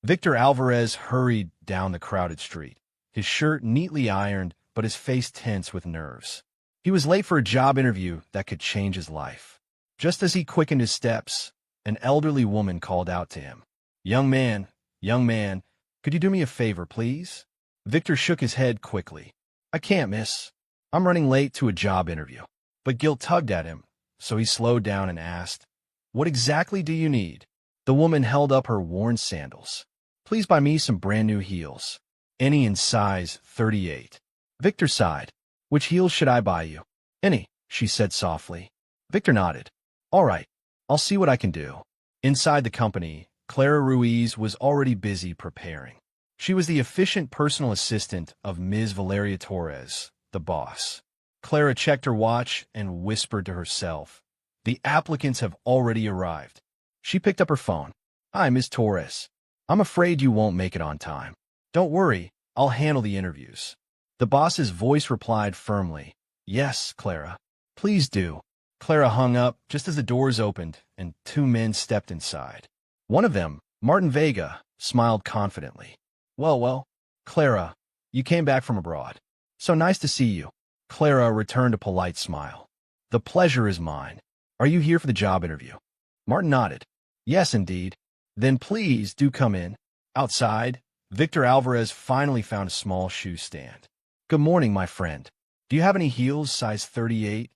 Victor Alvarez hurried down the crowded street, his shirt neatly ironed but his face tense with nerves. He was late for a job interview that could change his life. Just as he quickened his steps, an elderly woman called out to him. Young man, could you do me a favor, please?" Victor shook his head quickly. "I can't, miss. I'm running late to a job interview." But guilt tugged at him, so he slowed down and asked, "What exactly do you need?" The woman held up her worn sandals. "Please buy me some brand new heels. Any in size 38. Victor sighed. "Which heels should I buy you?" "Any," she said softly. Victor nodded. "All right, I'll see what I can do." Inside the company, Clara Ruiz was already busy preparing. She was the efficient personal assistant of Ms. Valeria Torres, the boss. Clara checked her watch and whispered to herself, "The applicants have already arrived." She picked up her phone. "Hi, Ms. Torres. I'm afraid you won't make it on time." "Don't worry, I'll handle the interviews." The boss's voice replied firmly, "Yes, Clara. Please do." Clara hung up just as the doors opened and two men stepped inside. One of them, Martin Vega, smiled confidently. Well, Clara, you came back from abroad. So nice to see you." Clara returned a polite smile. "The pleasure is mine. Are you here for the job interview?" Martin nodded. "Yes, indeed." "Then please do come in." Outside, Victor Alvarez finally found a small shoe stand. "Good morning, my friend. Do you have any heels size 38?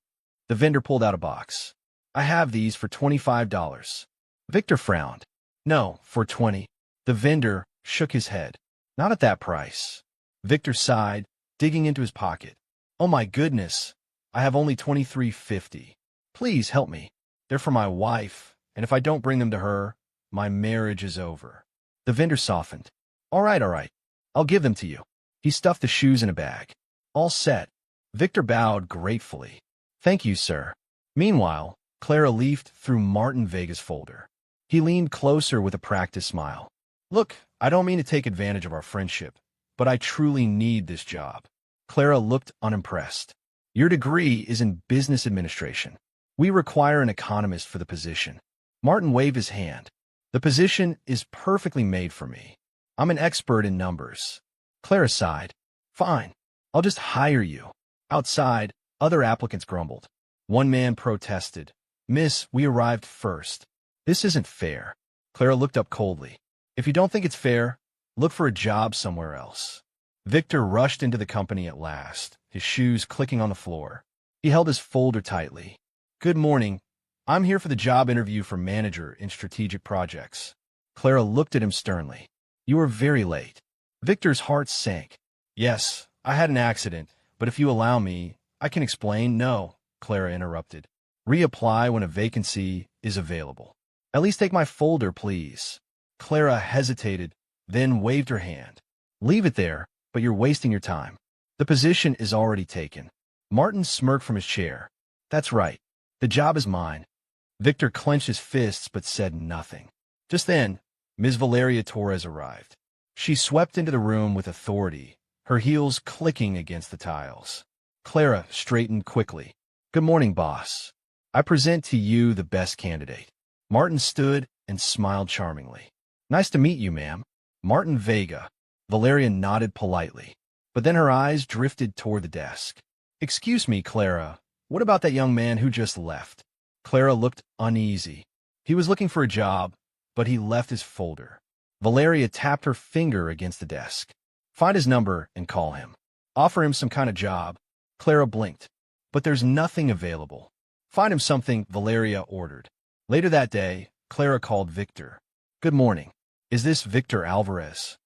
The vendor pulled out a box. "I have these for $25. Victor frowned. "No, for 20. The vendor shook his head. "Not at that price." Victor sighed, digging into his pocket. "Oh my goodness, I have only $23.50. Please help me. They're for my wife, and if I don't bring them to her, my marriage is over." The vendor softened. All right. I'll give them to you." He stuffed the shoes in a bag. "All set." Victor bowed gratefully. "Thank you, sir." Meanwhile, Clara leafed through Martin Vega's folder. He leaned closer with a practiced smile. "Look, I don't mean to take advantage of our friendship, but I truly need this job." Clara looked unimpressed. "Your degree is in business administration. We require an economist for the position." Martin waved his hand. "The position is perfectly made for me. I'm an expert in numbers." Clara sighed. "Fine, I'll just hire you." Outside, other applicants grumbled. One man protested. "Miss, we arrived first. This isn't fair." Clara looked up coldly. "If you don't think it's fair, look for a job somewhere else." Victor rushed into the company at last, his shoes clicking on the floor. He held his folder tightly. "Good morning. I'm here for the job interview for manager in strategic projects." Clara looked at him sternly. "You are very late." Victor's heart sank. "Yes, I had an accident, but if you allow me, I can explain." "No," Clara interrupted. "Reapply when a vacancy is available." "At least take my folder, please." Clara hesitated, then waved her hand. "Leave it there, but you're wasting your time. The position is already taken." Martin smirked from his chair. "That's right. The job is mine." Victor clenched his fists but said nothing. Just then, Ms. Valeria Torres arrived. She swept into the room with authority, her heels clicking against the tiles. Clara straightened quickly. "Good morning, boss. I present to you the best candidate." Martin stood and smiled charmingly. "Nice to meet you, ma'am." "Martin Vega." Valeria nodded politely, but then her eyes drifted toward the desk. "Excuse me, Clara, what about that young man who just left?" Clara looked uneasy. "He was looking for a job, but he left his folder." Valeria tapped her finger against the desk. "Find his number and call him. Offer him some kind of job." Clara blinked. "But there's nothing available." "Find him something," Valeria ordered. Later that day, Clara called Victor. "Good morning. Is this Victor Alvarez?"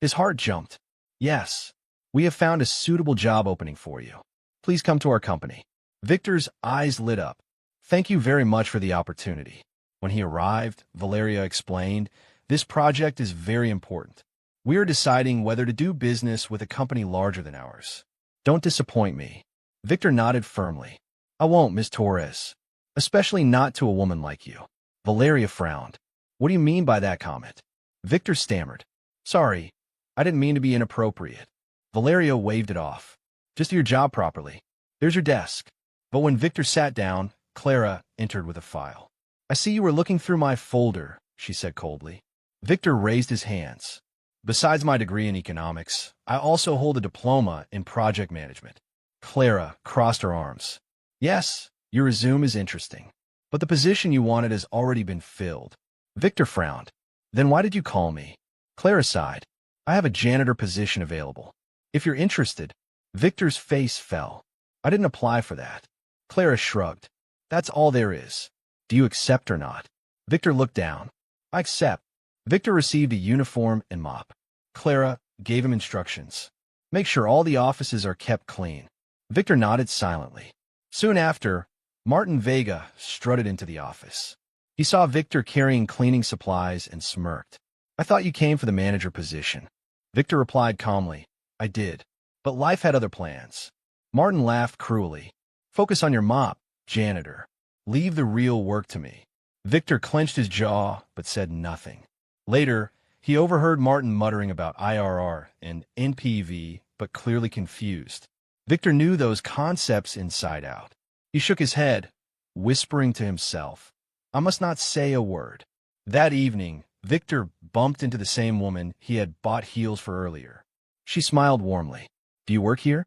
His heart jumped. "Yes. We have found a suitable job opening for you. Please come to our company." Victor's eyes lit up. "Thank you very much for the opportunity." When he arrived, Valeria explained, "This project is very important. We are deciding whether to do business with a company larger than ours. Don't disappoint me." Victor nodded firmly. "I won't, Miss Torres. Especially not to a woman like you." Valeria frowned. "What do you mean by that comment?" Victor stammered. "Sorry, I didn't mean to be inappropriate." Valeria waved it off. "Just do your job properly. There's your desk." But when Victor sat down, Clara entered with a file. "I see you were looking through my folder," she said coldly. Victor raised his hands. Besides my degree in economics, I also hold a diploma in project management. Clara crossed her arms. Yes, your resume is interesting, but the position you wanted has already been filled. Victor frowned. Then why did you call me? Clara sighed. I have a janitor position available. If you're interested. Victor's face fell. I didn't apply for that. Clara shrugged. That's all there is. Do you accept or not? Victor looked down. I accept. Victor received a uniform and mop. Clara gave him instructions. Make sure all the offices are kept clean. Victor nodded silently. Soon after, Martin Vega strutted into the office. He saw Victor carrying cleaning supplies and smirked. I thought you came for the manager position. Victor replied calmly. I did. But life had other plans. Martin laughed cruelly. Focus on your mop, janitor. Leave the real work to me. Victor clenched his jaw, but said nothing. Later, he overheard Martin muttering about IRR and NPV, but clearly confused. Victor knew those concepts inside out. He shook his head, whispering to himself, I must not say a word. That evening, Victor bumped into the same woman he had bought heels for earlier. She smiled warmly. Do you work here?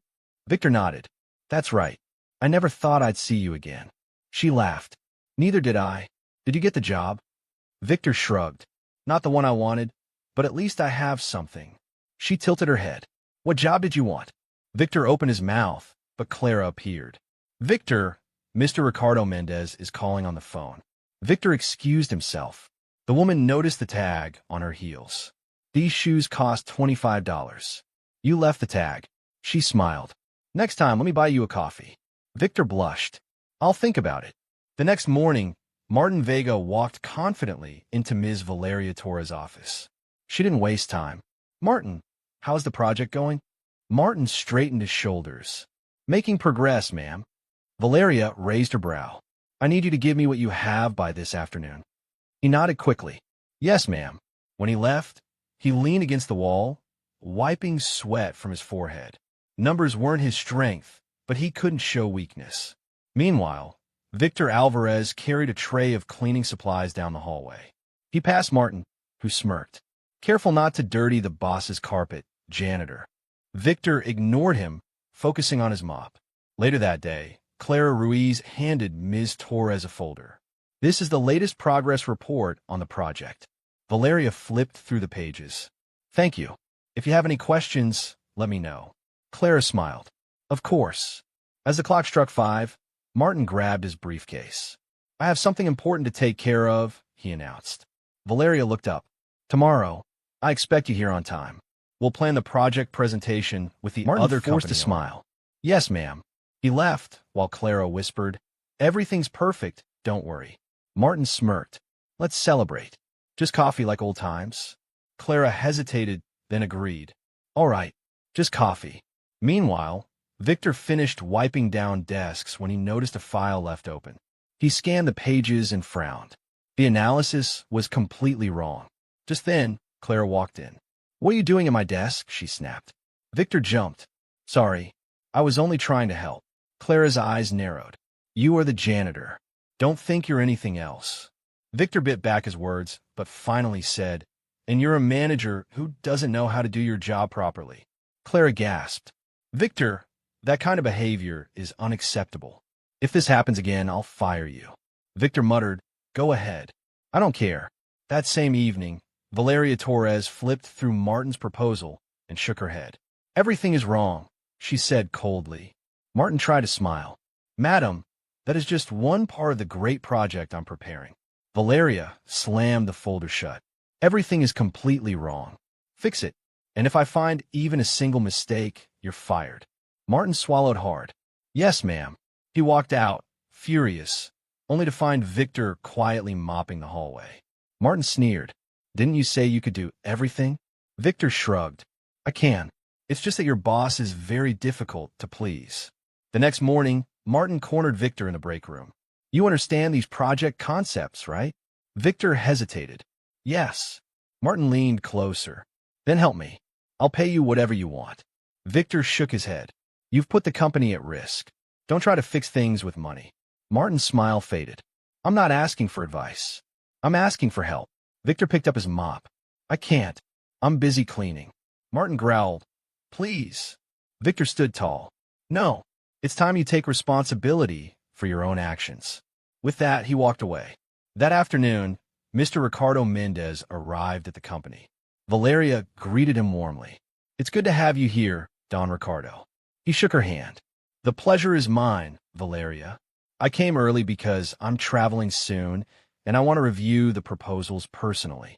Victor nodded. That's right. I never thought I'd see you again. She laughed. Neither did I. Did you get the job? Victor shrugged. Not the one I wanted, but at least I have something. She tilted her head. What job did you want? Victor opened his mouth, but Clara appeared. Victor, Mr. Ricardo Mendez is calling on the phone. Victor excused himself. The woman noticed the tag on her heels. These shoes cost $25. You left the tag. She smiled. Next time, let me buy you a coffee. Victor blushed. I'll think about it. The next morning, Martin Vega walked confidently into Ms. Valeria Torres' office. She didn't waste time. Martin, how's the project going? Martin straightened his shoulders. Making progress, ma'am. Valeria raised her brow. I need you to give me what you have by this afternoon. He nodded quickly. Yes, ma'am. When he left, he leaned against the wall, wiping sweat from his forehead. Numbers weren't his strength, but he couldn't show weakness. Meanwhile, Victor Alvarez carried a tray of cleaning supplies down the hallway. He passed Martin, who smirked. Careful not to dirty the boss's carpet, janitor. Victor ignored him, focusing on his mop. Later that day, Clara Ruiz handed Ms. Torres a folder. This is the latest progress report on the project. Valeria flipped through the pages. Thank you. If you have any questions, let me know. Clara smiled. Of course. As the clock struck 5, Martin grabbed his briefcase. I have something important to take care of, he announced. Valeria looked up. Tomorrow, I expect you here on time. We'll plan the project presentation with the Martin other forced company a smile. Yes, ma'am. He left, while Clara whispered, Everything's perfect, don't worry. Martin smirked. Let's celebrate. Just coffee like old times? Clara hesitated, then agreed. All right, just coffee. Meanwhile, Victor finished wiping down desks when he noticed a file left open. He scanned the pages and frowned. The analysis was completely wrong. Just then, Clara walked in. What are you doing at my desk? She snapped. Victor jumped. Sorry, I was only trying to help. Clara's eyes narrowed. You are the janitor. Don't think you're anything else. Victor bit back his words, but finally said, And you're a manager who doesn't know how to do your job properly. Clara gasped. Victor, that kind of behavior is unacceptable. If this happens again, I'll fire you. Victor muttered, Go ahead. I don't care. That same evening, Valeria Torres flipped through Martin's proposal and shook her head. Everything is wrong, she said coldly. Martin tried to smile. Madam, that is just one part of the great project I'm preparing. Valeria slammed the folder shut. Everything is completely wrong. Fix it. And if I find even a single mistake, you're fired. Martin swallowed hard. Yes, ma'am. He walked out, furious, only to find Victor quietly mopping the hallway. Martin sneered. Didn't you say you could do everything? Victor shrugged. I can. It's just that your boss is very difficult to please. The next morning, Martin cornered Victor in the break room. You understand these project concepts, right? Victor hesitated. Yes. Martin leaned closer. Then help me. I'll pay you whatever you want. Victor shook his head. You've put the company at risk. Don't try to fix things with money. Martin's smile faded. I'm not asking for advice. I'm asking for help. Victor picked up his mop. I can't. I'm busy cleaning. Martin growled. Please. Victor stood tall. No. It's time you take responsibility for your own actions. With that, he walked away. That afternoon, Mr. Ricardo Mendez arrived at the company. Valeria greeted him warmly. It's good to have you here, Don Ricardo. He shook her hand. The pleasure is mine, Valeria. I came early because I'm traveling soon, and I want to review the proposals personally.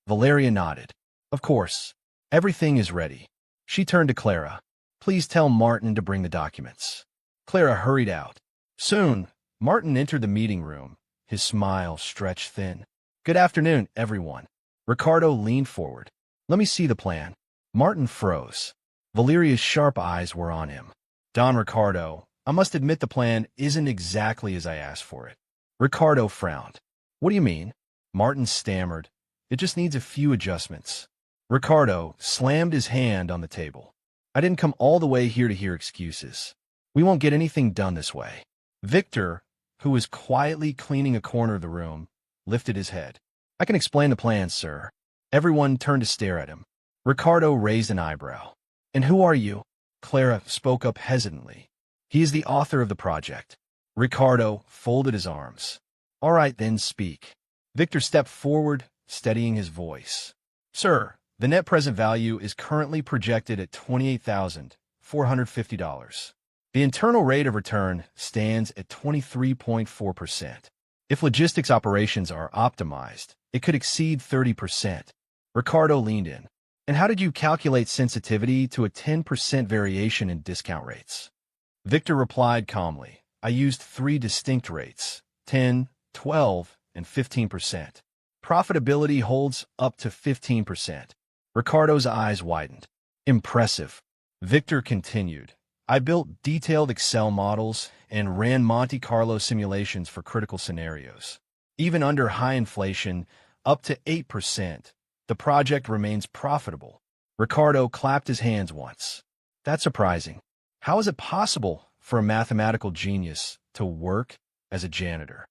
Valeria nodded. Of course. Everything is ready. She turned to Clara. Please tell Martin to bring the documents. Clara hurried out. Soon, Martin entered the meeting room, his smile stretched thin. Good afternoon, everyone. Ricardo leaned forward. Let me see the plan. Martin froze. Valeria's sharp eyes were on him. Don Ricardo, I must admit the plan isn't exactly as I asked for it. Ricardo frowned. What do you mean? Martin stammered. It just needs a few adjustments. Ricardo slammed his hand on the table. I didn't come all the way here to hear excuses. We won't get anything done this way. Victor, who was quietly cleaning a corner of the room, lifted his head. I can explain the plan, sir. Everyone turned to stare at him. Ricardo raised an eyebrow. And who are you? Clara spoke up hesitantly. He is the author of the project. Ricardo folded his arms. All right, then speak. Victor stepped forward, steadying his voice. Sir, the net present value is currently projected at $28,450. The internal rate of return stands at 23.4%. If logistics operations are optimized, it could exceed 30%. Ricardo leaned in. And how did you calculate sensitivity to a 10% variation in discount rates? Victor replied calmly. I used 3 distinct rates, 10, 12, and 15%. Profitability holds up to 15%. Ricardo's eyes widened. Impressive. Victor continued. I built detailed Excel models and ran Monte Carlo simulations for critical scenarios. Even under high inflation, up to 8%, the project remains profitable. Ricardo clapped his hands once. That's surprising. How is it possible for a mathematical genius to work as a janitor?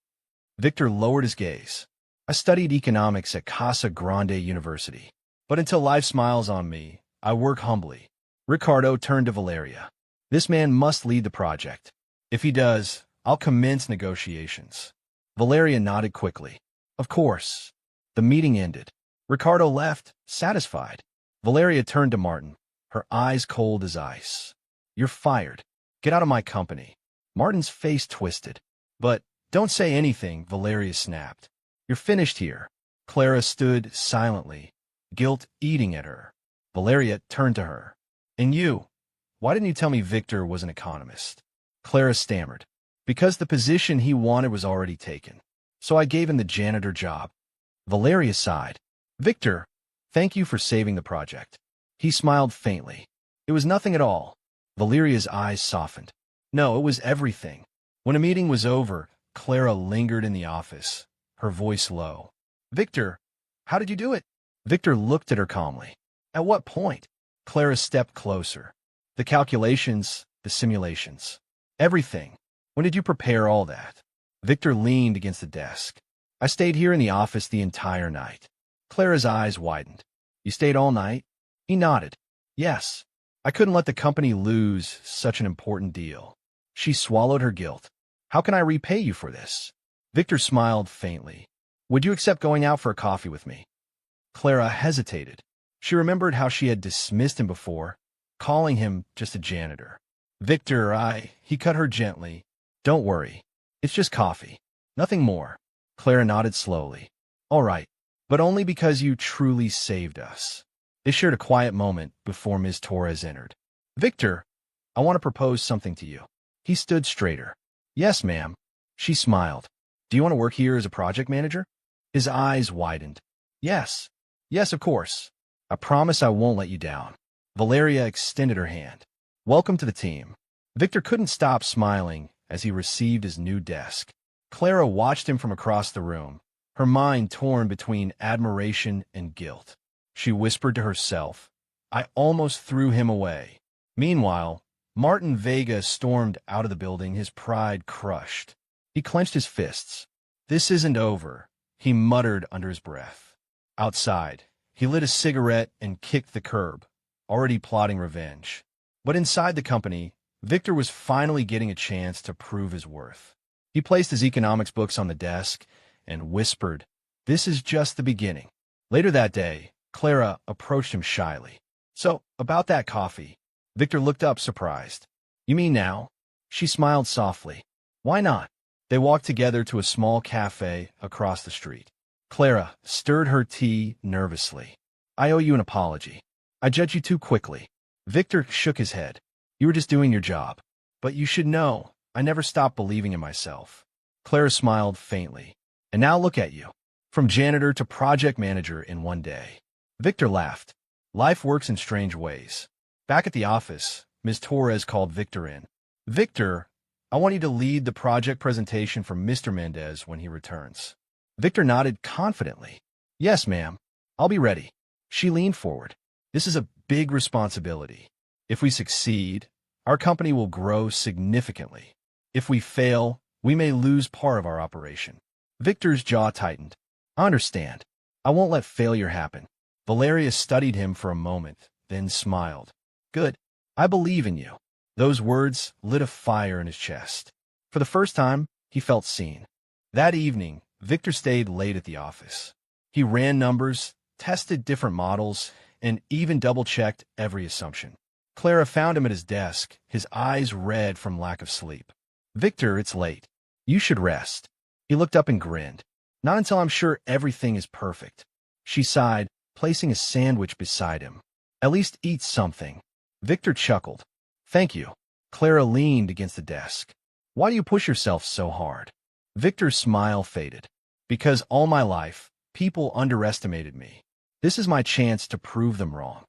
Victor lowered his gaze. I studied economics at Casa Grande University. But until life smiles on me, I work humbly. Ricardo turned to Valeria. This man must lead the project. If he does, I'll commence negotiations. Valeria nodded quickly. Of course. The meeting ended. Ricardo left, satisfied. Valeria turned to Martin, her eyes cold as ice. You're fired. Get out of my company. Martin's face twisted. But don't say anything, Valeria snapped. You're finished here. Clara stood silently, guilt eating at her. Valeria turned to her. And you? Why didn't you tell me Victor was an economist? Clara stammered. Because the position he wanted was already taken. So I gave him the janitor job. Valeria sighed. Victor, thank you for saving the project. He smiled faintly. It was nothing at all. Valeria's eyes softened. No, it was everything. When a meeting was over, Clara lingered in the office, her voice low. Victor, how did you do it? Victor looked at her calmly. At what point? Clara stepped closer. The calculations, the simulations. Everything. When did you prepare all that? Victor leaned against the desk. I stayed here in the office the entire night. Clara's eyes widened. You stayed all night? He nodded. Yes. I couldn't let the company lose such an important deal. She swallowed her guilt. How can I repay you for this? Victor smiled faintly. Would you accept going out for a coffee with me? Clara hesitated. She remembered how she had dismissed him before, calling him just a janitor. Victor, he cut her gently. Don't worry. It's just coffee. Nothing more. Clara nodded slowly. All right, but only because you truly saved us. They shared a quiet moment before Ms. Torres entered. Victor, I want to propose something to you. He stood straighter. Yes, ma'am. She smiled. Do you want to work here as a project manager? His eyes widened. Yes. Yes, of course. I promise I won't let you down. Valeria extended her hand. Welcome to the team. Victor couldn't stop smiling as he received his new desk. Clara watched him from across the room, her mind torn between admiration and guilt. She whispered to herself, I almost threw him away. Meanwhile, Martin Vega stormed out of the building, his pride crushed. He clenched his fists. This isn't over, he muttered under his breath. Outside, He lit a cigarette and kicked the curb, already plotting revenge. But inside the company, Victor was finally getting a chance to prove his worth. He placed his economics books on the desk and whispered, "This is just the beginning." Later that day, Clara approached him shyly. "So, about that coffee." Victor looked up, surprised. "You mean now?" She smiled softly. "Why not?" They walked together to a small cafe across the street. Clara stirred her tea nervously. "I owe you an apology. I judged you too quickly." Victor shook his head. "You were just doing your job. But you should know, I never stopped believing in myself." Clara smiled faintly. "And now look at you. From janitor to project manager in one day." Victor laughed. Life works in strange ways. Back at the office, Ms. Torres called Victor in. "Victor, I want you to lead the project presentation for Mr. Mendez when he returns." Victor nodded confidently. "Yes, ma'am. I'll be ready." She leaned forward. "This is a big responsibility. If we succeed, our company will grow significantly. If we fail, we may lose part of our operation." Victor's jaw tightened. "I understand. I won't let failure happen." Valeria studied him for a moment, then smiled. "Good. I believe in you." Those words lit a fire in his chest. For the first time, he felt seen. That evening, Victor stayed late at the office. He ran numbers, tested different models, and even double-checked every assumption. Clara found him at his desk, his eyes red from lack of sleep. "Victor, it's late. You should rest." He looked up and grinned. "Not until I'm sure everything is perfect." She sighed, placing a sandwich beside him. "At least eat something." Victor chuckled. "Thank you." Clara leaned against the desk. "Why do you push yourself so hard?" Victor's smile faded. "Because all my life, people underestimated me. This is my chance to prove them wrong."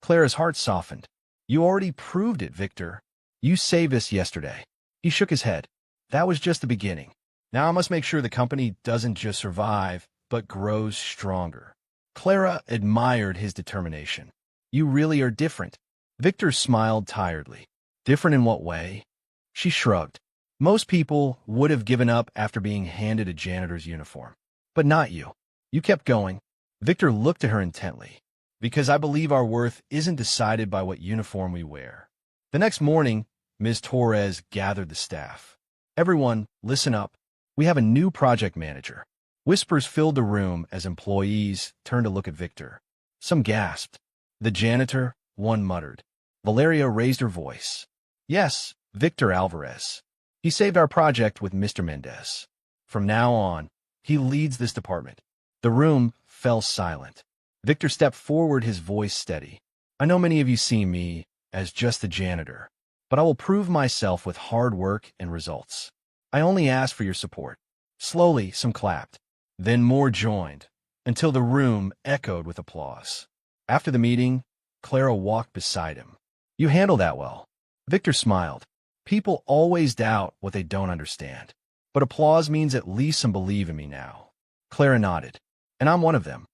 Clara's heart softened. "You already proved it, Victor. You saved us yesterday." He shook his head. "That was just the beginning. Now I must make sure the company doesn't just survive, but grows stronger." Clara admired his determination. "You really are different." Victor smiled tiredly. "Different in what way?" She shrugged. "Most people would have given up after being handed a janitor's uniform. But not you. You kept going." Victor looked at her intently. "Because I believe our worth isn't decided by what uniform we wear." The next morning, Ms. Torres gathered the staff. "Everyone, listen up. We have a new project manager." Whispers filled the room as employees turned to look at Victor. Some gasped. "The janitor," one muttered. Valeria raised her voice. "Yes, Victor Alvarez. He saved our project with Mr. Mendez. From now on, he leads this department." The room fell silent. Victor stepped forward, his voice steady. "I know many of you see me as just the janitor, but I will prove myself with hard work and results. I only ask for your support." Slowly, some clapped. Then more joined, until the room echoed with applause. After the meeting, Clara walked beside him. "You handle that well." Victor smiled. "People always doubt what they don't understand. But applause means at least some believe in me now." Clara nodded. "And I'm one of them."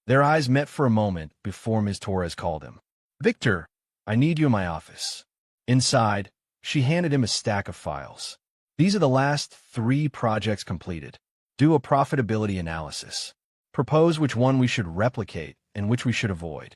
Their eyes met for a moment before Ms. Torres called him. "Victor, I need you in my office." Inside, she handed him a stack of files. "These are the last 3 projects completed. Do a profitability analysis. Propose which one we should replicate and which we should avoid."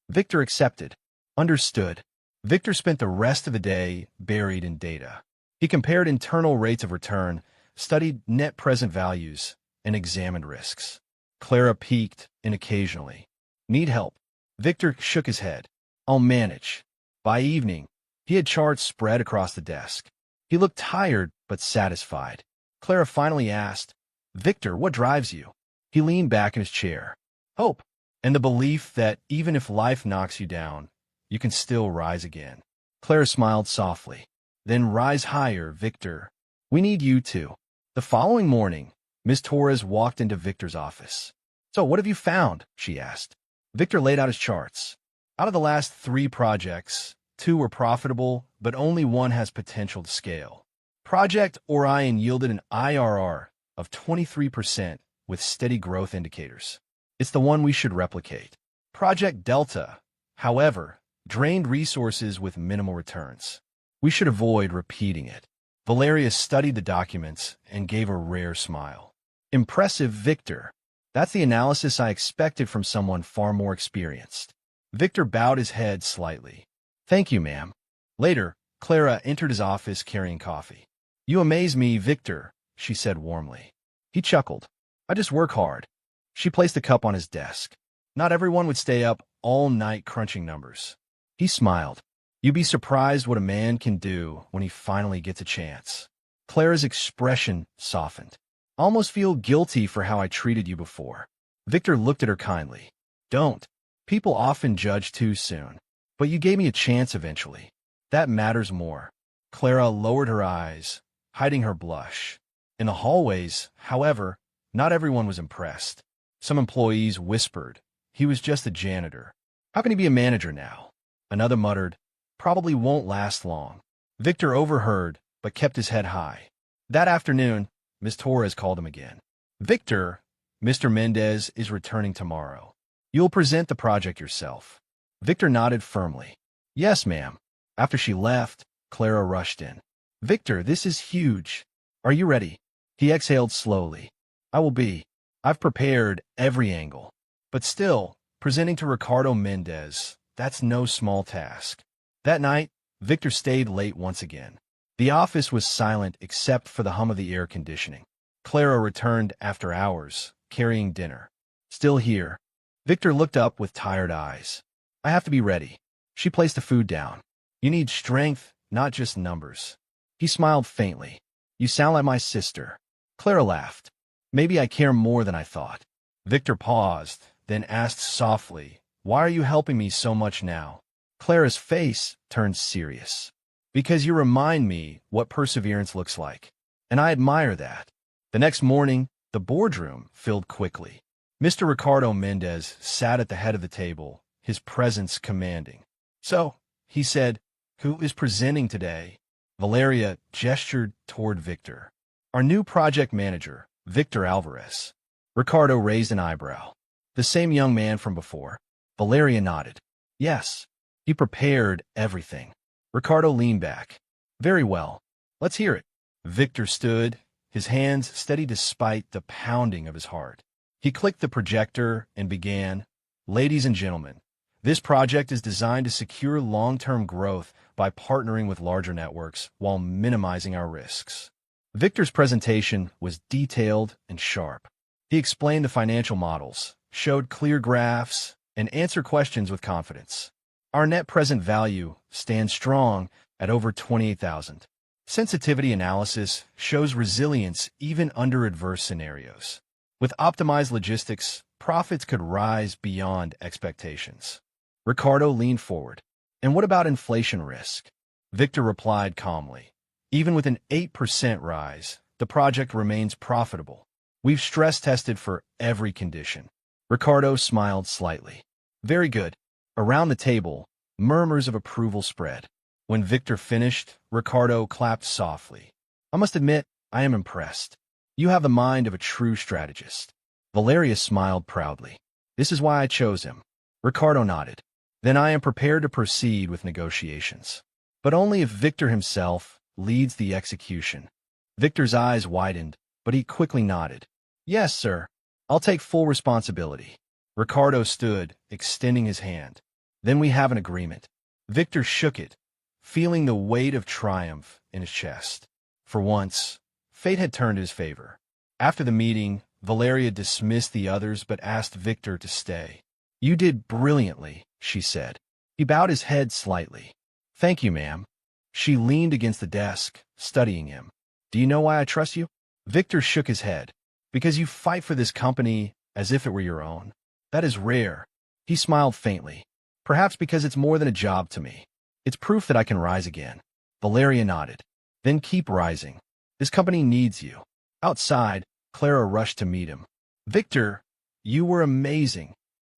Victor accepted. "Understood." Victor spent the rest of the day buried in data. He compared internal rates of return, studied net present values, and examined risks. Clara peeked in occasionally. "Need help?" Victor shook his head. "I'll manage." By evening, he had charts spread across the desk. He looked tired but satisfied. Clara finally asked, "Victor, what drives you?" He leaned back in his chair. "Hope, and the belief that even if life knocks you down, you can still rise again." Clara smiled softly. "Then rise higher, Victor. We need you too." The following morning, Ms. Torres walked into Victor's office. "So what have you found?" she asked. Victor laid out his charts. "Out of the last 3 projects, 2 were profitable, but only one has potential to scale. Project Orion yielded an IRR of 23% with steady growth indicators. It's the one we should replicate. Project Delta, however, drained resources with minimal returns. We should avoid repeating it." Valeria studied the documents and gave a rare smile. "Impressive, Victor. That's the analysis I expected from someone far more experienced. Victor bowed his head slightly. Thank you, ma'am. Later, Clara entered his office carrying coffee. You amaze me, Victor, she said warmly. He chuckled. I just work hard. She placed the cup on his desk. Not everyone would stay up all night crunching numbers. He smiled. You'd be surprised what a man can do when he finally gets a chance. Clara's expression softened. I almost feel guilty for how I treated you before. Victor looked at her kindly. Don't. People often judge too soon. But you gave me a chance eventually. That matters more. Clara lowered her eyes, hiding her blush. In the hallways, however, not everyone was impressed. Some employees whispered, he was just a janitor. How can he be a manager now? Another muttered, probably won't last long. Victor overheard, but kept his head high. That afternoon, Miss Torres called him again. Victor, Mr. Mendez is returning tomorrow. You'll present the project yourself. Victor nodded firmly. Yes, ma'am. After she left, Clara rushed in. Victor, this is huge. Are you ready? He exhaled slowly. I will be. I've prepared every angle. But still, presenting to Ricardo Mendez, that's no small task. That night, Victor stayed late once again. The office was silent except for the hum of the air conditioning. Clara returned after hours, carrying dinner. Still here. Victor looked up with tired eyes. I have to be ready. She placed the food down. You need strength, not just numbers. He smiled faintly. You sound like my sister. Clara laughed. Maybe I care more than I thought. Victor paused, then asked softly, why are you helping me so much now? Clara's face turned serious. Because you remind me what perseverance looks like. And I admire that. The next morning, the boardroom filled quickly. Mr. Ricardo Mendez sat at the head of the table, his presence commanding. So, he said, who is presenting today? Valeria gestured toward Victor. Our new project manager, Victor Alvarez. Ricardo raised an eyebrow. The same young man from before. Valeria nodded. Yes. He prepared everything. Ricardo leaned back. Very well. Let's hear it. Victor stood, his hands steady despite the pounding of his heart. He clicked the projector and began, Ladies and gentlemen, this project is designed to secure long-term growth by partnering with larger networks while minimizing our risks. Victor's presentation was detailed and sharp. He explained the financial models, showed clear graphs, and answered questions with confidence. Our net present value stands strong at over 28,000. Sensitivity analysis shows resilience even under adverse scenarios. With optimized logistics, profits could rise beyond expectations. Ricardo leaned forward. And what about inflation risk? Victor replied calmly. Even with an 8% rise, the project remains profitable. We've stress-tested for every condition. Ricardo smiled slightly. Very good. Around the table, murmurs of approval spread. When Victor finished, Ricardo clapped softly. I must admit, I am impressed. You have the mind of a true strategist. Valeria smiled proudly. This is why I chose him. Ricardo nodded. Then I am prepared to proceed with negotiations. But only if Victor himself leads the execution. Victor's eyes widened, but he quickly nodded. Yes, sir. I'll take full responsibility. Ricardo stood, extending his hand. Then we have an agreement. Victor shook it, feeling the weight of triumph in his chest. For once, fate had turned his favor. After the meeting, Valeria dismissed the others but asked Victor to stay. You did brilliantly, she said. He bowed his head slightly. Thank you, ma'am. She leaned against the desk, studying him. Do you know why I trust you? Victor shook his head. Because you fight for this company as if it were your own. That is rare. He smiled faintly. Perhaps because it's more than a job to me. It's proof that I can rise again. Valeria nodded. Then keep rising. This company needs you. Outside, Clara rushed to meet him. Victor, you were amazing.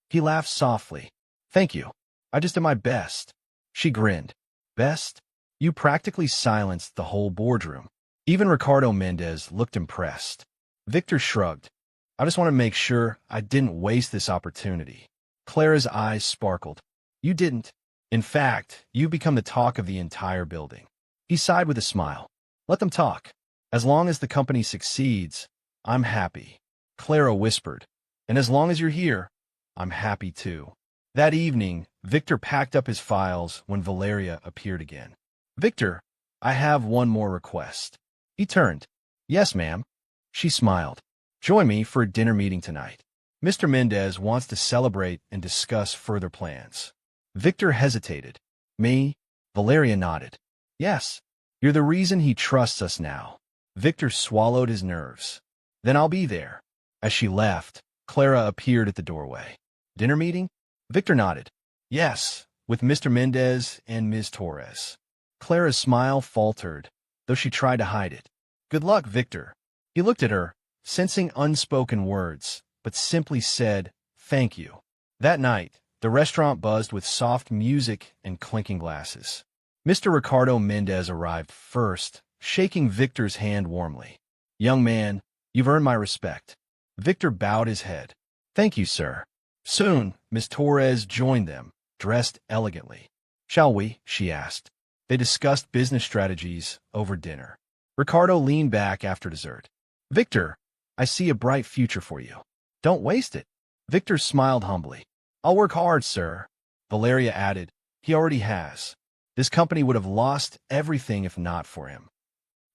He laughed softly. Thank you. I just did my best. She grinned. Best? You practically silenced the whole boardroom. Even Ricardo Mendez looked impressed. Victor shrugged. I just want to make sure I didn't waste this opportunity. Clara's eyes sparkled. You didn't. In fact, you've become the talk of the entire building. He sighed with a smile. Let them talk. As long as the company succeeds, I'm happy. Clara whispered. And as long as you're here, I'm happy too. That evening, Victor packed up his files when Valeria appeared again. Victor, I have one more request. He turned. Yes, ma'am. She smiled. Join me for a dinner meeting tonight. Mr. Mendez wants to celebrate and discuss further plans. Victor hesitated. Me? Valeria nodded. Yes. You're the reason he trusts us now. Victor swallowed his nerves. Then I'll be there. As she left, Clara appeared at the doorway. Dinner meeting? Victor nodded. Yes, with Mr. Mendez and Ms. Torres. Clara's smile faltered, though she tried to hide it. Good luck, Victor. He looked at her, sensing unspoken words, but simply said, thank you. That night, the restaurant buzzed with soft music and clinking glasses. Mr. Ricardo Mendez arrived first, shaking Victor's hand warmly. Young man, you've earned my respect. Victor bowed his head. Thank you, sir. Soon, Miss Torres joined them, dressed elegantly. Shall we? She asked. They discussed business strategies over dinner. Ricardo leaned back after dessert. Victor, I see a bright future for you. Don't waste it. Victor smiled humbly. I'll work hard, sir. Valeria added. He already has. This company would have lost everything if not for him.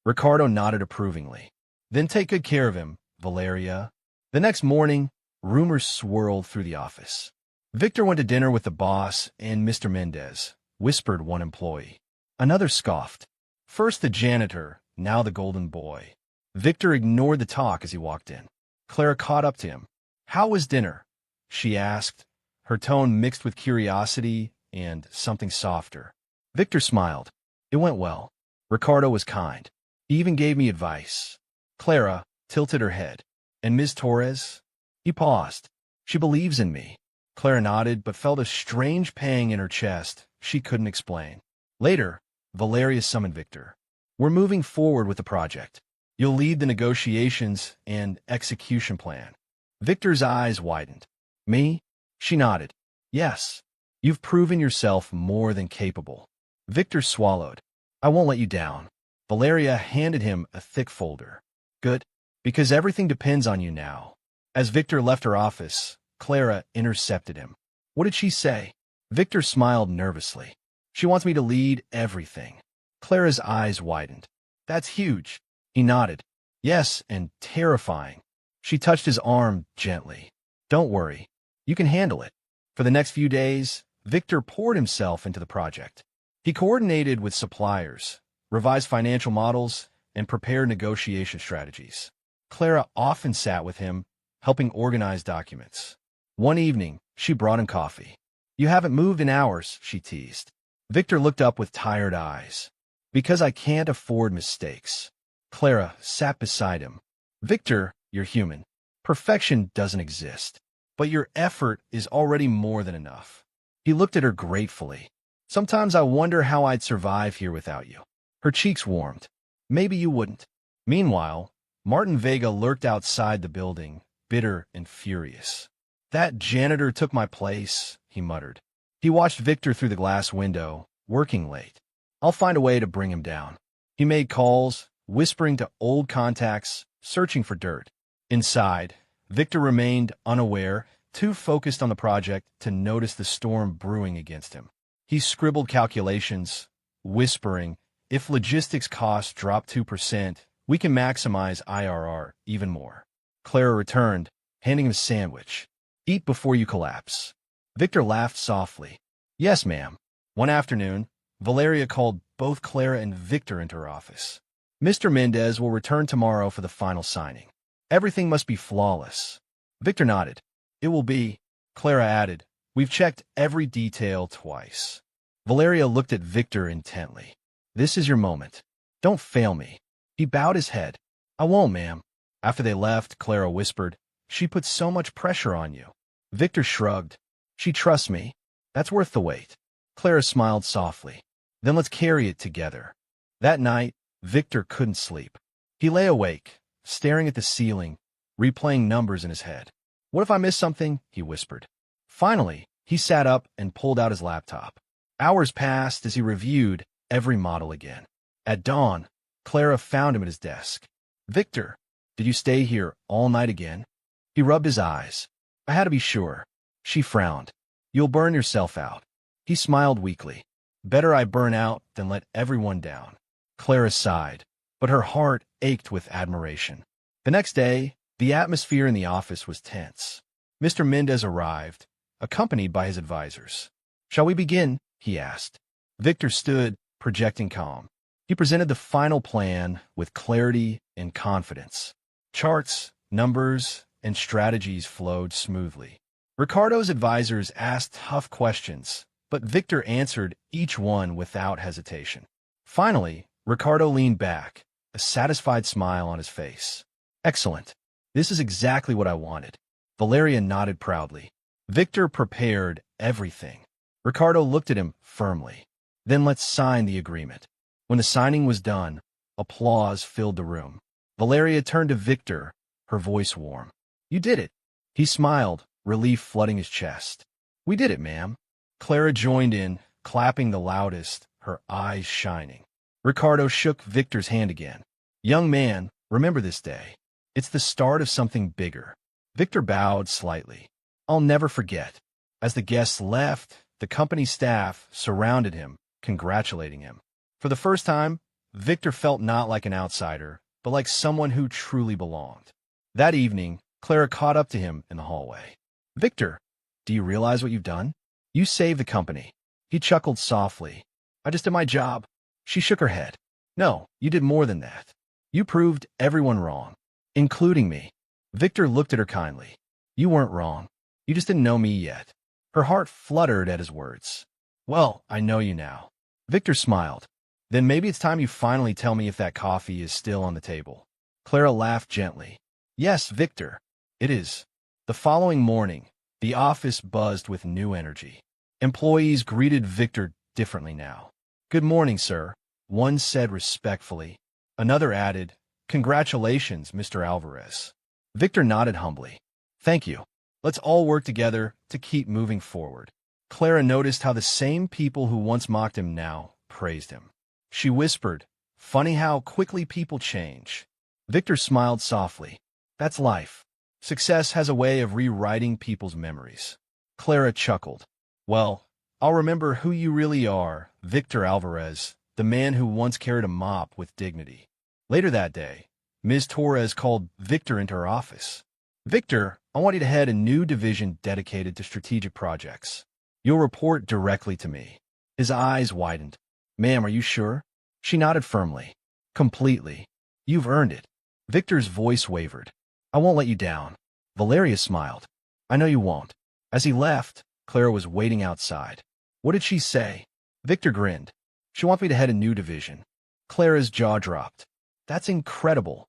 Ricardo nodded approvingly. Then take good care of him, Valeria. The next morning, rumors swirled through the office. Victor went to dinner with the boss and Mr. Mendez, whispered one employee. Another scoffed. First the janitor, now the golden boy. Victor ignored the talk as he walked in. Clara caught up to him. How was dinner? She asked, her tone mixed with curiosity and something softer. Victor smiled. It went well. Ricardo was kind. He even gave me advice. Clara tilted her head. And Ms. Torres? He paused. She believes in me. Clara nodded but felt a strange pang in her chest she couldn't explain. Later, Valeria summoned Victor. We're moving forward with the project. You'll lead the negotiations and execution plan. Victor's eyes widened. Me? She nodded. Yes. You've proven yourself more than capable. Victor swallowed. I won't let you down. Valeria handed him a thick folder. Good, because everything depends on you now. As Victor left her office, Clara intercepted him. What did she say? Victor smiled nervously. She wants me to lead everything. Clara's eyes widened. That's huge. He nodded. Yes, and terrifying. She touched his arm gently. Don't worry. You can handle it. For the next few days, Victor poured himself into the project. He coordinated with suppliers, revised financial models, and prepared negotiation strategies. Clara often sat with him, helping organize documents. One evening, she brought him coffee. You haven't moved in hours, she teased. Victor looked up with tired eyes. Because I can't afford mistakes. Clara sat beside him. Victor, you're human. Perfection doesn't exist. But your effort is already more than enough. He looked at her gratefully. Sometimes I wonder how I'd survive here without you. Her cheeks warmed. Maybe you wouldn't. Meanwhile, Martin Vega lurked outside the building, bitter and furious. That janitor took my place, he muttered. He watched Victor through the glass window, working late. I'll find a way to bring him down. He made calls, whispering to old contacts, searching for dirt. Inside, Victor remained unaware, too focused on the project to notice the storm brewing against him. He scribbled calculations, whispering, if logistics costs drop 2%, we can maximize IRR even more. Clara returned, handing him a sandwich. Eat before you collapse. Victor laughed softly. Yes, ma'am. One afternoon, Valeria called both Clara and Victor into her office. Mr. Mendez will return tomorrow for the final signing. Everything must be flawless. Victor nodded. It will be, Clara added. We've checked every detail twice. Valeria looked at Victor intently. This is your moment. Don't fail me. He bowed his head. I won't, ma'am. After they left, Clara whispered, she put so much pressure on you. Victor shrugged. She trusts me. That's worth the wait. Clara smiled softly. Then let's carry it together. That night, Victor couldn't sleep. He lay awake, staring at the ceiling, replaying numbers in his head. What if I missed something? He whispered. Finally, he sat up and pulled out his laptop. Hours passed as he reviewed every model again. At dawn, Clara found him at his desk. Victor, did you stay here all night again? He rubbed his eyes. I had to be sure. She frowned. You'll burn yourself out. He smiled weakly. Better I burn out than let everyone down. Clara sighed, but her heart ached with admiration. The next day, the atmosphere in the office was tense. Mr. Mendez arrived, accompanied by his advisors. Shall we begin? He asked. Victor stood, projecting calm. He presented the final plan with clarity and confidence. Charts, numbers, and strategies flowed smoothly. Ricardo's advisors asked tough questions, but Victor answered each one without hesitation. Finally, Ricardo leaned back, a satisfied smile on his face. Excellent. This is exactly what I wanted. Valeria nodded proudly. Victor prepared everything. Ricardo looked at him firmly. Then let's sign the agreement. When the signing was done, applause filled the room. Valeria turned to Victor, her voice warm. You did it. He smiled, relief flooding his chest. We did it, ma'am. Clara joined in, clapping the loudest, her eyes shining. Ricardo shook Victor's hand again. Young man, remember this day. It's the start of something bigger. Victor bowed slightly. I'll never forget. As the guests left, the company staff surrounded him, congratulating him. For the first time, Victor felt not like an outsider, but like someone who truly belonged. That evening, Clara caught up to him in the hallway. Victor, do you realize what you've done? You saved the company. He chuckled softly. I just did my job. She shook her head. No, you did more than that. You proved everyone wrong, including me. Victor looked at her kindly. You weren't wrong. You just didn't know me yet. Her heart fluttered at his words. Well, I know you now. Victor smiled. Then maybe it's time you finally tell me if that coffee is still on the table. Clara laughed gently. Yes, Victor, it is. The following morning, the office buzzed with new energy. Employees greeted Victor differently now. Good morning, sir, one said respectfully. Another added, Congratulations, Mr. Alvarez. Victor nodded humbly. Thank you. Let's all work together to keep moving forward. Clara noticed how the same people who once mocked him now praised him. She whispered, Funny how quickly people change. Victor smiled softly. That's life. Success has a way of rewriting people's memories. Clara chuckled. Well, I'll remember who you really are, Victor Alvarez, the man who once carried a mop with dignity. Later that day, Ms. Torres called Victor into her office. Victor, I want you to head a new division dedicated to strategic projects. You'll report directly to me. His eyes widened. Ma'am, are you sure? She nodded firmly. Completely. You've earned it. Victor's voice wavered. I won't let you down. Valeria smiled. I know you won't. As he left, Clara was waiting outside. What did she say? Victor grinned. She wants me to head a new division. Clara's jaw dropped. That's incredible.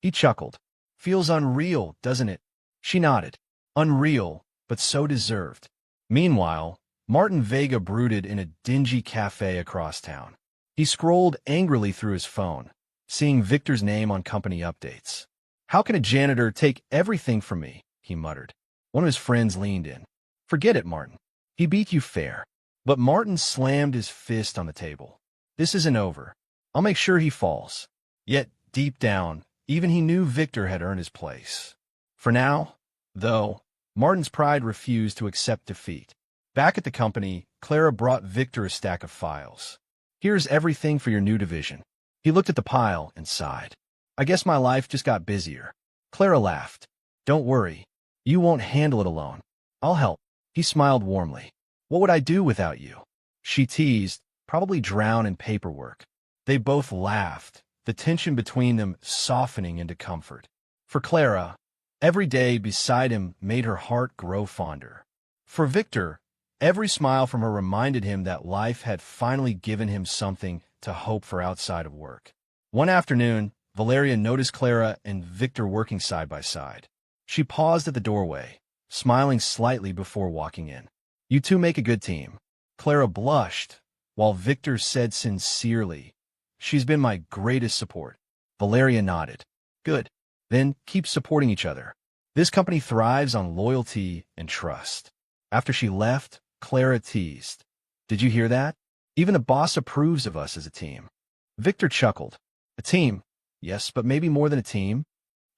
He chuckled. Feels unreal, doesn't it? She nodded. Unreal, but so deserved. Meanwhile, Martin Vega brooded in a dingy cafe across town. He scrolled angrily through his phone, seeing Victor's name on company updates. How can a janitor take everything from me? He muttered. One of his friends leaned in. Forget it, Martin. He beat you fair. But Martin slammed his fist on the table. This isn't over. I'll make sure he falls. Yet, deep down, even he knew Victor had earned his place. For now, though, Martin's pride refused to accept defeat. Back at the company, Clara brought Victor a stack of files. Here's everything for your new division. He looked at the pile and sighed. I guess my life just got busier. Clara laughed. Don't worry. You won't handle it alone. I'll help. He smiled warmly. What would I do without you? She teased, probably drown in paperwork. They both laughed, the tension between them softening into comfort. For Clara, every day beside him made her heart grow fonder. For Victor, every smile from her reminded him that life had finally given him something to hope for outside of work. One afternoon, Valeria noticed Clara and Victor working side by side. She paused at the doorway, smiling slightly before walking in. You two make a good team. Clara blushed, while Victor said sincerely, She's been my greatest support. Valeria nodded. Good. Then keep supporting each other. This company thrives on loyalty and trust. After she left, Clara teased. Did you hear that? Even the boss approves of us as a team. Victor chuckled. A team? Yes, but maybe more than a team.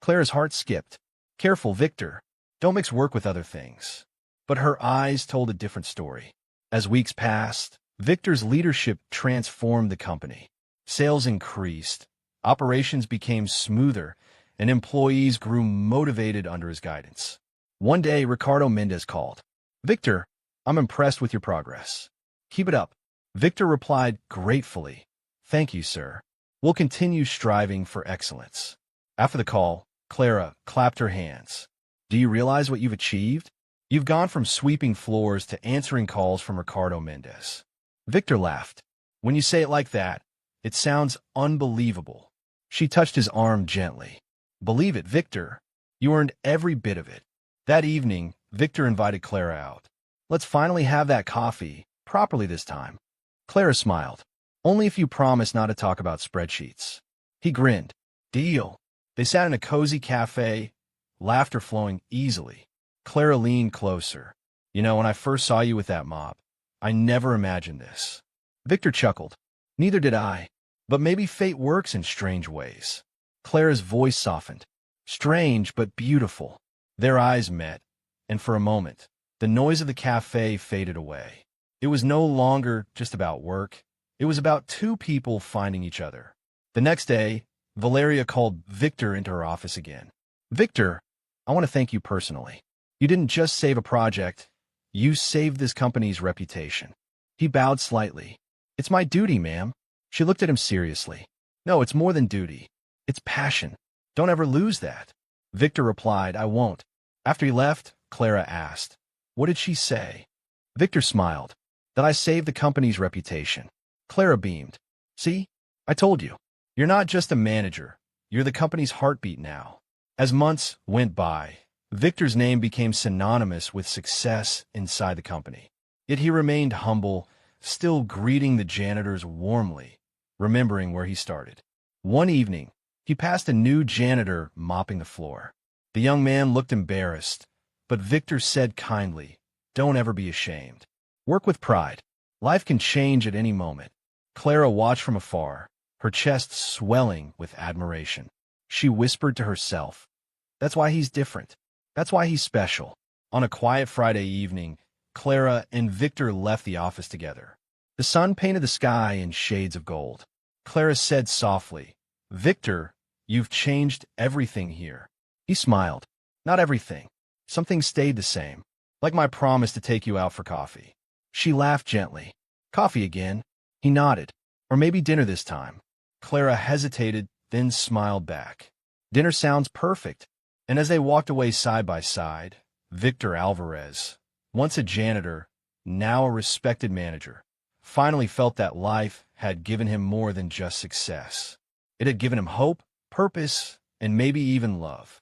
Clara's heart skipped. Careful, Victor. Don't mix work with other things. But her eyes told a different story. As weeks passed, Victor's leadership transformed the company. Sales increased, operations became smoother, and employees grew motivated under his guidance. One day, Ricardo Mendez called. "Victor, I'm impressed with your progress. Keep it up." Victor replied gratefully, "Thank you, sir. We'll continue striving for excellence." After the call, Clara clapped her hands. "Do you realize what you've achieved? You've gone from sweeping floors to answering calls from Ricardo Mendez." Victor laughed. "When you say it like that, it sounds unbelievable." She touched his arm gently. "Believe it, Victor. You earned every bit of it." That evening, Victor invited Clara out. "Let's finally have that coffee, properly this time." Clara smiled. "Only if you promise not to talk about spreadsheets." He grinned. "Deal." They sat in a cozy cafe, laughter flowing easily. Clara leaned closer. "You know, when I first saw you with that mop, I never imagined this." Victor chuckled. "Neither did I. But maybe fate works in strange ways." Clara's voice softened. "Strange, but beautiful." Their eyes met, and for a moment, the noise of the cafe faded away. It was no longer just about work. It was about two people finding each other. The next day, Valeria called Victor into her office again. "Victor, I want to thank you personally. You didn't just save a project, you saved this company's reputation." He bowed slightly. "It's my duty, ma'am." She looked at him seriously. "No, it's more than duty. It's passion. Don't ever lose that." Victor replied, "I won't." After he left, Clara asked, "What did she say?" Victor smiled. "That I saved the company's reputation." Clara beamed. "See? I told you. You're not just a manager. You're the company's heartbeat now." As months went by, Victor's name became synonymous with success inside the company. Yet he remained humble, still greeting the janitors warmly, remembering where he started. One evening, he passed a new janitor mopping the floor. The young man looked embarrassed, but Victor said kindly, "Don't ever be ashamed. Work with pride. Life can change at any moment." Clara watched from afar, her chest swelling with admiration. She whispered to herself, "That's why he's different. That's why he's special." On a quiet Friday evening, Clara and Victor left the office together. The sun painted the sky in shades of gold. Clara said softly, "Victor, you've changed everything here." He smiled. "Not everything. Some things stayed the same, like my promise to take you out for coffee." She laughed gently. "Coffee again?" He nodded. "Or maybe dinner this time." Clara hesitated, then smiled back. "Dinner sounds perfect." And as they walked away side by side, Victor Alvarez, once a janitor, now a respected manager, finally felt that life had given him more than just success. It had given him hope, purpose, and maybe even love.